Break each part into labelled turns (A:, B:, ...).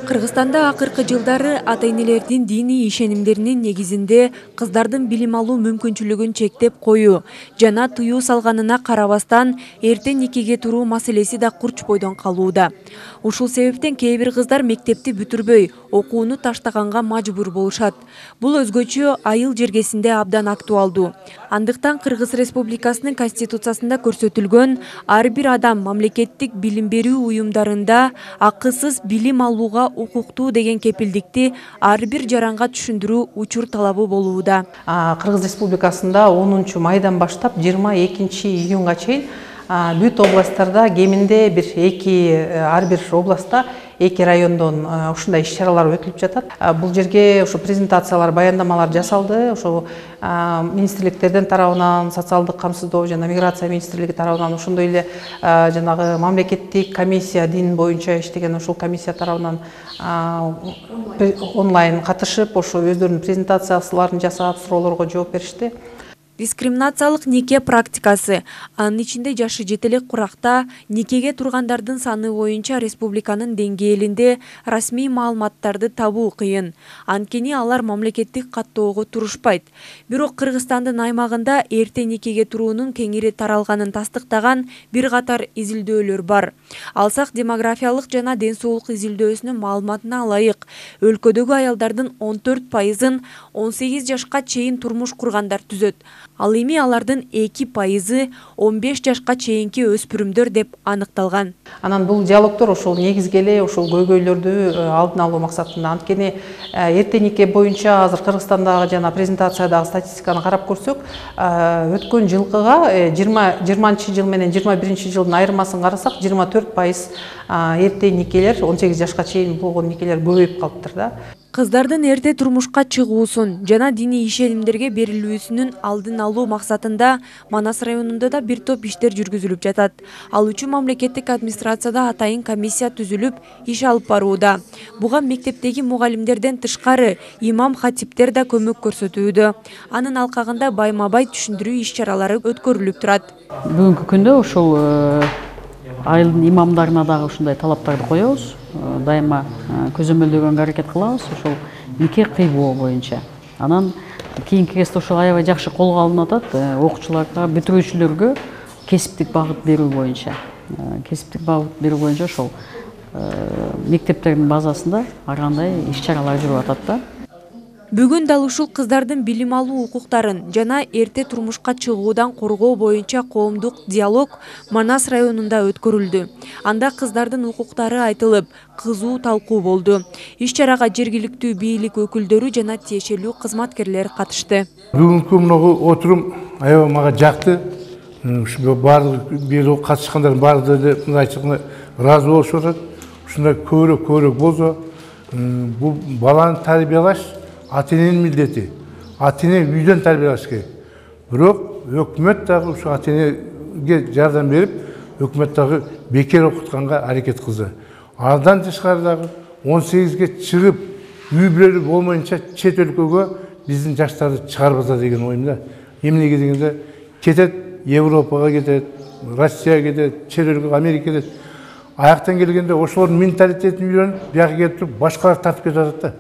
A: Кыргызстанда акыркы жылдары ата-энелердин диний ишенимдеринин негизинде кыздардын билим алуу мүмкүнчүлүгүн чектеп коюу жана тыюу салганына карабастан эртең никеге туруу маселеси да курч бойдон калууда. Ушул себептен кээ бир кыздар мектепти бүтүрбөй, окууну таштаганга мажбур болушат. Бул өзгөчө айыл жергесинде абдан актуалдуу. Андыктан Кыргыз Республикасынын Конституциясында көрсөтүлгөн ар бир адам мамлекеттик билим берүү уюмдарында акысыз билим алууга укуктуу деген кепилдикти ар бир жаранга түшүндүрүү учур талабы болууда.
B: Кыргыз Республикасында 10 майдан баштап 22 июнга чейин бүт областтарда кеминде ар бир областта 2 райондон ушундай иш-чаралар өтүлүп жатат. Бул жерге ушу презентациялар, баяндамалар жасалды. Ушу министрликтердин тарабынан, социалдык камсыздоо жана миграция министрлиги тарабынан, ошондой эле жанагы мамлекеттик комиссия дин боюнча иштеген ушул комиссия тарабынан онлайн катышып, ошо өздөрүнүн презентацияларын жасап, суроолорго жооп беришти.
A: Дискриминациялык нике практикасы, анын ичинде жашы жете элек куракта никеге тургандардын саны боюнча республиканын деңгээлинде расмий маалыматтарды табуу кыйын. Анткени алар мамлекеттик каттоого турушпайт. Бирок Кыргызстандын аймагында эрте никеге туруунун кеңири таралганын тастыктаган бир катар изилдөөлөр бар. Алсак демографиялык жана ден соолук изилдөөсүнүн маалыматына ылайык, өлкөдөгү аялдардын 14%-ын 18 жашка чейин турмуш кургандар түзөт. Ал эми алардын 2%-ы 15 жашка чейинки өспүрүмдөр деп аныкталган.
B: Анан бул диалогдор ошол негизги эле ошол көйгөйлөрдү алдын алуу максатында. Анткени эрте нике боюнча азыр Кыргызстандагы жана презентациядагы статистиканы карап көрсөк, өткөн жылкыга 20-жыл менен 21 жылдын айырмасын карасак, 24% эрте никелер, 18 жашка чейин болгон никелер көбөйүп калыптыр да.
A: Кыздардын эрте турмушка чыгуусун жана диний ишенимдерге берилүүсүнүн алдын алуу максатында Манас районунда да бир топ иштер жүргүзүлүп жатат. Ал үчүн мамлекеттик администрацияда атайын комиссия түзүлүп, иш алып барууда. Буга мектептеги мугалимдерден тышкары имам хатиптер да көмөк көрсөтүүдө. Анын алкагында байма-бай түшүндүрүү иш-чаралары өткөрүлүп турат.
C: Бүгүнкү күндө ошол айылдын имамдарына дагы ушундай талаптарды коебуз. Дайыма көзөмөлдөгөнгө аракет кылабыз ошол нике кыйбоо боюнча. Анан кийинки кезде ошол аябай жакшы колго алынып атат окуучуларга, бүтүрүүчүлөргө кесиптик багыт берүү боюнча. Кесиптик багыт берүү боюнча ошол мектептердин базасында ар кандай иш-чаралар жүрүп атат да.
A: Бүгүн дал ушул кыздардын билим алуу укуктарын жана эрте турмушка чыгуудан коргоо боюнча коомдук диалог Манас районунда өткөрүлдү. Анда кыздардын укуктары айтылып, кызуу талкуу болду. Иш-чарага жергиликтүү бийлик өкүлдөрү жана тиешелүү кызматкерлер катышты.
D: Бүгүнкү мына отурум аябай мага жакты. Баардык бийлик катышкандардын баардыгы мындайча ыраазы болушуп атат. Ушундай көбүрөөк болсо, бул баланы тарбиялаш ата-эненин милдети. Ата-эне үйдөн тарбиялаш керек. Бирок өкмөт дагы ушу ата-энеге жардам берип, өкмөт дагы бекер окутканга аракет кылды. Андан тышкары дагы 18ге чыгып, үй бүлөлүү болмоюнча чет өлкөгө биздин жаштарды чыгарбаса деген оюмда. Эмнеге дегенде кетет, Европага кетет, Россияга кетет, чет өлкөгө, Америка кетет. Аяктан келгенде ошолордун менталитетин үйрөнүп, бияка келип туруп, башкалар тартып кетип атат да.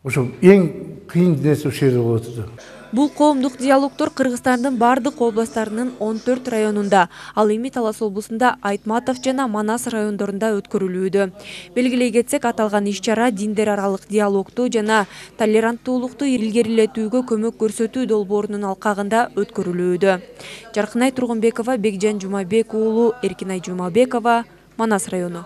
D: Ошол эң кыйын нерсе ошол жерде болуп атат.
A: Бул коомдук диалогдор Кыргызстандын бардык областтарынын 14 районунда, ал эми Талас облусунда Айтматов жана Манас райондорунда өткөрүлүүдө. Белгилей кетсек, аталган иш-чара диндер аралык диалогду жана толеранттуулукту илгерилетүүгө көмөк көрсөтүү долбоорунун алкагында өткөрүлүүдө. Жаркынай Тургунбекова, Бекжан Жумабек уулу, Эркинай Жумабекова, Манас району.